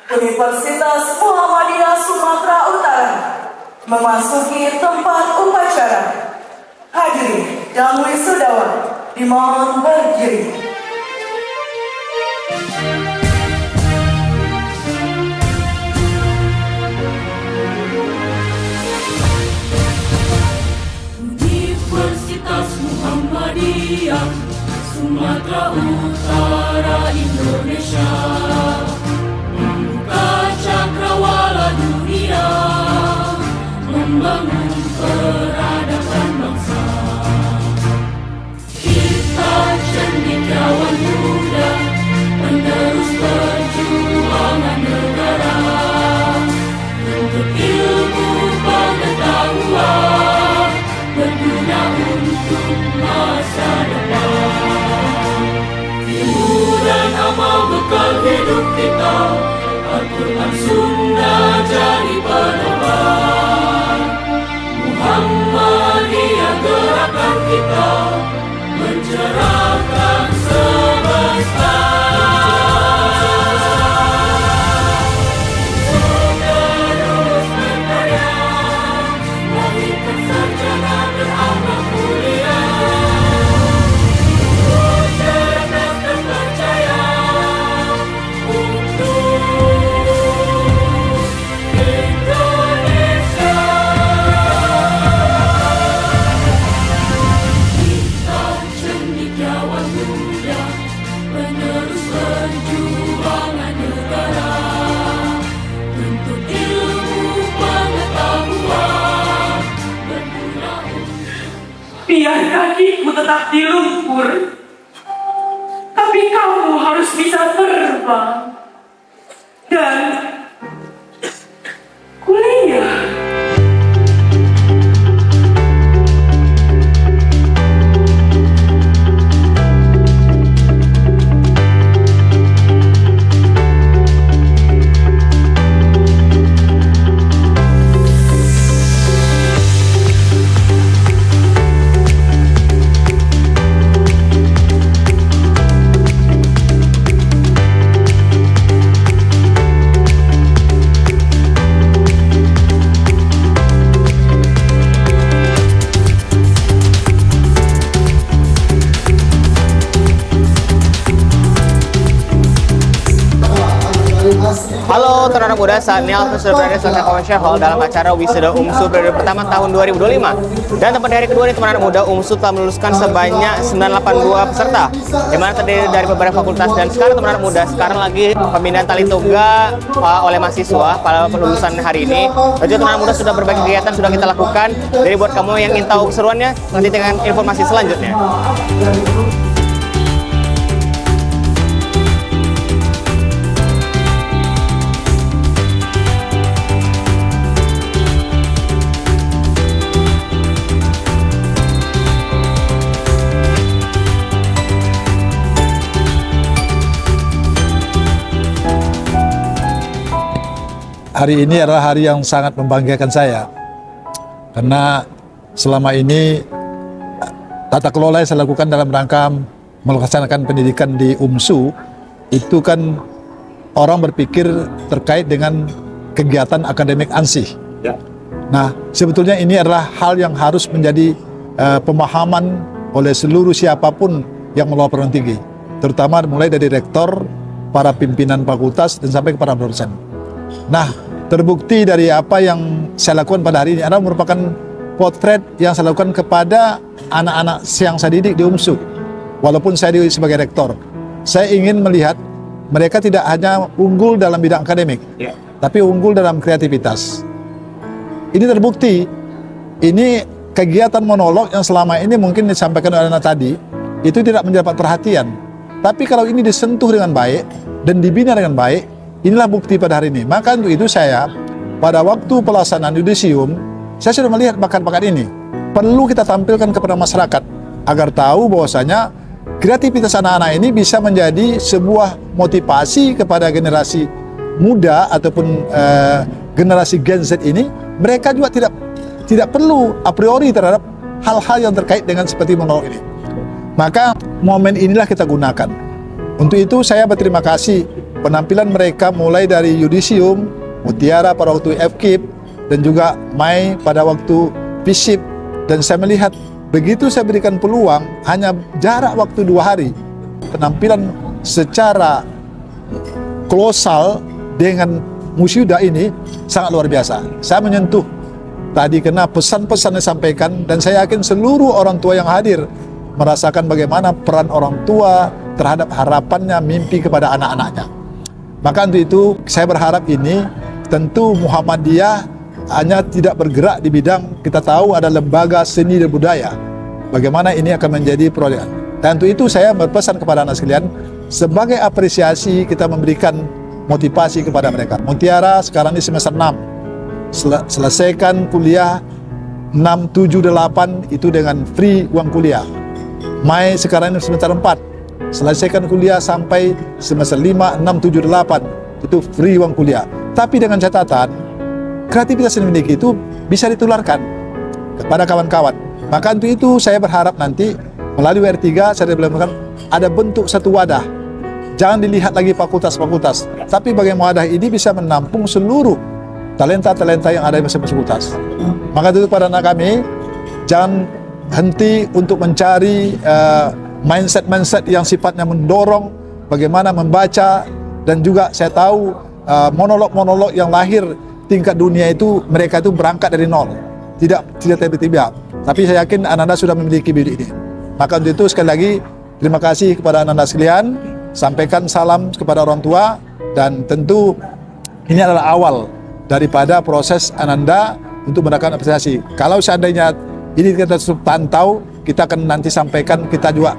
Universitas Muhammadiyah Sumatera Utara memasuki tempat upacara. Hadirin dan wisudawan dimohon berdiri. Universitas Muhammadiyah Sumatera Utara Indonesia membuka cakrawala dunia, membangun peradaban bangsa. Kita cendekiawan muda, penerus perjuangan negara, untuk ilmu pengetahuan berguna untuk masa depan. Ilmu dan amal bekal hidup kita, Al-Quran Sunnah jadi pedoman. Muhammadiyah gerakan kita, mencerahkan semesta. Terus berkarya, lahirkan sarjana berakhlak mulia, cerdas dan percaya untuk Indonesia. Kita cendekiawan muda, penerus perjuangan negara, tuntut ilmu pengetahuan berguna untuk. Biar kakiku tetap di lumpur, tapi kamu harus bisa terbang dan kuliah. Halo teman-teman muda, saat ini Alvin sudah berada di Sultan Commercial Hall dalam acara Wisuda UMSU periode pertama tahun 2025. Dan tempat hari kedua ini teman-teman muda, UMSU telah meluluskan sebanyak 982 peserta, yang mana terdiri dari beberapa fakultas. Dan sekarang teman-teman muda, sekarang lagi pemindahan tali toga oleh mahasiswa pada pelulusan hari ini. Dan juga teman-teman muda, sudah berbagai kegiatan sudah kita lakukan. Jadi buat kamu yang ingin tahu keseruannya, nanti dengan informasi selanjutnya. Hari ini adalah hari yang sangat membanggakan saya, karena selama ini tata kelola yang saya lakukan dalam rangka melaksanakan pendidikan di UMSU itu kan orang berpikir terkait dengan kegiatan akademik ansih. Nah, sebetulnya ini adalah hal yang harus menjadi pemahaman oleh seluruh siapapun yang mengelola perguruan tinggi, terutama mulai dari rektor, para pimpinan fakultas, dan sampai kepada dosen. Nah, terbukti dari apa yang saya lakukan pada hari ini adalah merupakan potret yang saya lakukan kepada anak-anak yang saya didik di UMSU. Walaupun saya sebagai rektor, saya ingin melihat mereka tidak hanya unggul dalam bidang akademik, tapi unggul dalam kreativitas. Ini terbukti. Ini kegiatan monolog yang selama ini mungkin disampaikan oleh anak tadi, itu tidak mendapat perhatian. Tapi kalau ini disentuh dengan baik dan dibina dengan baik, inilah bukti pada hari ini. Maka untuk itu saya, pada waktu pelaksanaan yudisium, saya sudah melihat bakat-bakat ini. Perlu kita tampilkan kepada masyarakat, agar tahu bahwasanya kreativitas anak-anak ini bisa menjadi sebuah motivasi kepada generasi muda ataupun generasi Gen Z ini. Mereka juga tidak perlu a priori terhadap hal-hal yang terkait dengan seperti monolog ini. Maka momen inilah kita gunakan. Untuk itu saya berterima kasih penampilan mereka mulai dari Yudisium, Mutiara pada waktu FKIP, dan juga Mai pada waktu FISIP. Dan saya melihat begitu saya berikan peluang, hanya jarak waktu 2 hari, penampilan secara kolosal dengan Musyuda ini sangat luar biasa. Saya menyentuh tadi kena pesan-pesan yang disampaikan, dan saya yakin seluruh orang tua yang hadir merasakan bagaimana peran orang tua terhadap harapannya mimpi kepada anak-anaknya. Maka untuk itu saya berharap ini tentu Muhammadiyah hanya tidak bergerak di bidang, kita tahu ada lembaga seni dan budaya. Bagaimana ini akan menjadi proyek. Dan untuk itu saya berpesan kepada anak sekalian, sebagai apresiasi kita memberikan motivasi kepada mereka. Mutiara sekarang ini semester 6. Selesaikan kuliah 6, 7, 8 itu dengan free uang kuliah. Mai sekarang ini semester 4. Selesaikan kuliah sampai semester 5, 6, 7, 8 itu free uang kuliah. Tapi dengan catatan, kreativitas yang dimiliki itu bisa ditularkan kepada kawan-kawan. Maka untuk itu saya berharap nanti melalui R3 saya bilang ada bentuk satu wadah. Jangan dilihat lagi fakultas-fakultas, tapi bagaimana wadah ini bisa menampung seluruh talenta-talenta yang ada di masing-masing fakultas. Maka itu pada anak kami, jangan henti untuk mencari mindset-mindset yang sifatnya mendorong bagaimana membaca, dan juga saya tahu monolog-monolog yang lahir tingkat dunia itu, mereka itu berangkat dari nol, tidak tiba-tiba. Tapi saya yakin anak-anak sudah memiliki bibit ini. Maka untuk itu sekali lagi terima kasih kepada anak-anak sekalian. Sampaikan salam kepada orang tua, dan tentu ini adalah awal daripada proses Ananda untuk mendapatkan apresiasi. Kalau seandainya ini kita pantau, kita akan nanti sampaikan, kita juga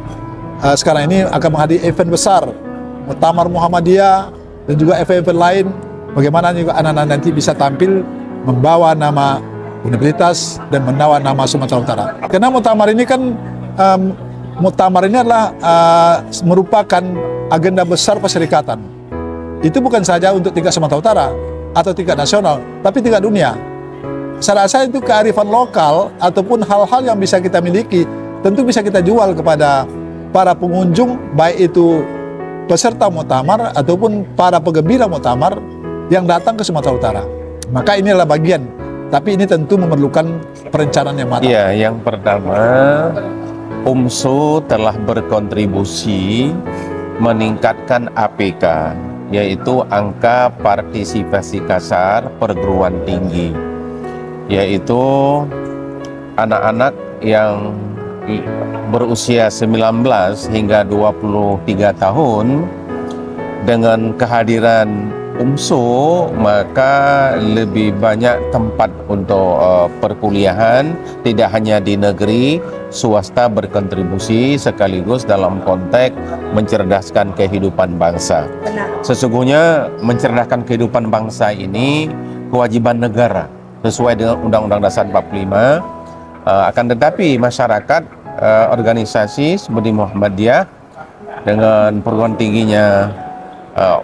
sekarang ini akan menghadiri event besar Muktamar Muhammadiyah dan juga event-event lain, bagaimana juga anak-anak nanti bisa tampil membawa nama universitas dan membawa nama Sumatera Utara. Karena Muktamar ini kan Muktamar ini adalah merupakan agenda besar perserikatan. Itu bukan saja untuk tingkat Sumatera Utara atau tingkat nasional, tapi tingkat dunia. Saya rasa itu kearifan lokal ataupun hal-hal yang bisa kita miliki, tentu bisa kita jual kepada para pengunjung, baik itu peserta muktamar ataupun para penggembira muktamar yang datang ke Sumatera Utara. Maka ini adalah bagian, tapi ini tentu memerlukan perencanaan yang matang. Iya, yang pertama, UMSU telah berkontribusi meningkatkan APK, yaitu angka partisipasi kasar perguruan tinggi, yaitu anak-anak yang berusia 19 hingga 23 tahun dengan kehadiran UMSU, maka lebih banyak tempat untuk perkuliahan, tidak hanya di negeri, swasta berkontribusi sekaligus dalam konteks mencerdaskan kehidupan bangsa. Sesungguhnya mencerdaskan kehidupan bangsa ini kewajiban negara sesuai dengan Undang-Undang Dasar 45. Akan tetapi masyarakat, organisasi seperti Muhammadiyah dengan perguruan tingginya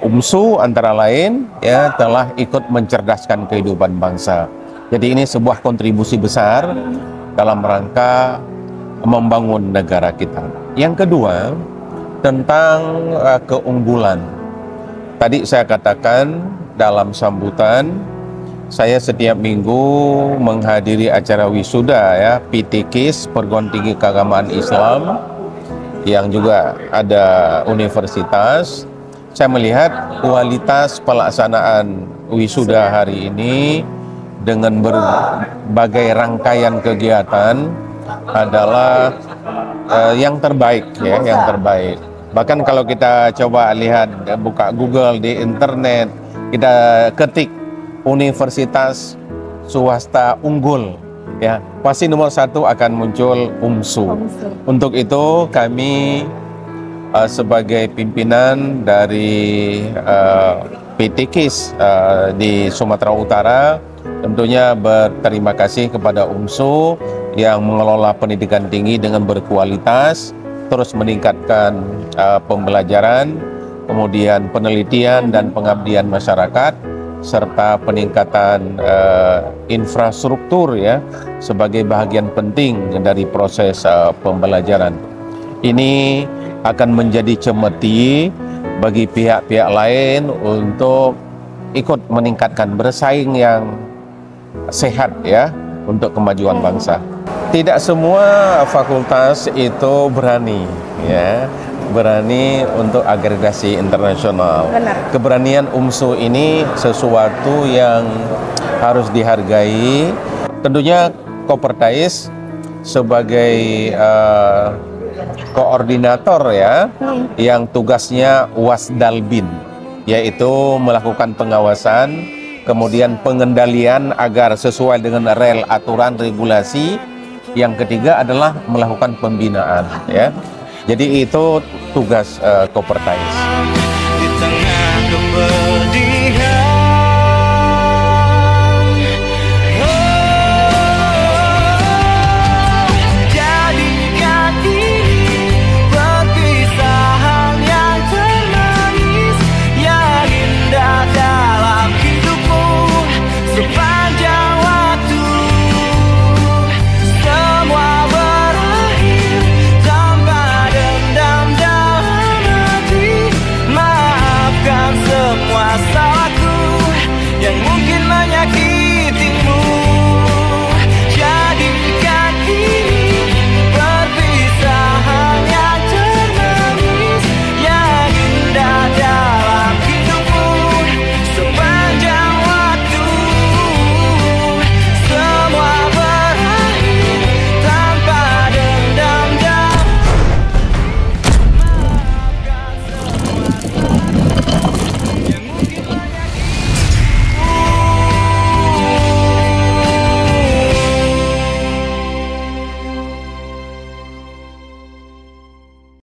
UMSU antara lain ya telah ikut mencerdaskan kehidupan bangsa. Jadi ini sebuah kontribusi besar dalam rangka membangun negara kita. Yang kedua, tentang keunggulan. Tadi saya katakan dalam sambutan, saya setiap minggu menghadiri acara wisuda ya PTKIS, Perguruan Tinggi Keagamaan Islam, yang juga ada universitas. Saya melihat kualitas pelaksanaan wisuda hari ini dengan berbagai rangkaian kegiatan adalah yang terbaik ya, yang terbaik. Bahkan kalau kita coba lihat, buka Google di internet, kita ketik universitas swasta unggul ya, pasti nomor 1 akan muncul UMSU. Untuk itu kami sebagai pimpinan dari PTKIS di Sumatera Utara tentunya berterima kasih kepada UMSU yang mengelola pendidikan tinggi dengan berkualitas, terus meningkatkan pembelajaran, kemudian penelitian dan pengabdian masyarakat, serta peningkatan infrastruktur ya sebagai bagian penting dari proses pembelajaran. Ini akan menjadi cemeti bagi pihak-pihak lain untuk ikut meningkatkan bersaing yang sehat ya untuk kemajuan bangsa. Tidak semua fakultas itu berani ya, berani untuk agregasi internasional. Benar. Keberanian UMSU ini sesuatu yang harus dihargai. Tentunya Kopertais sebagai koordinator ya, yang tugasnya Wasdalbin, yaitu melakukan pengawasan, kemudian pengendalian agar sesuai dengan rel aturan regulasi. Yang ketiga adalah melakukan pembinaan ya. Jadi itu tugas Kopertais.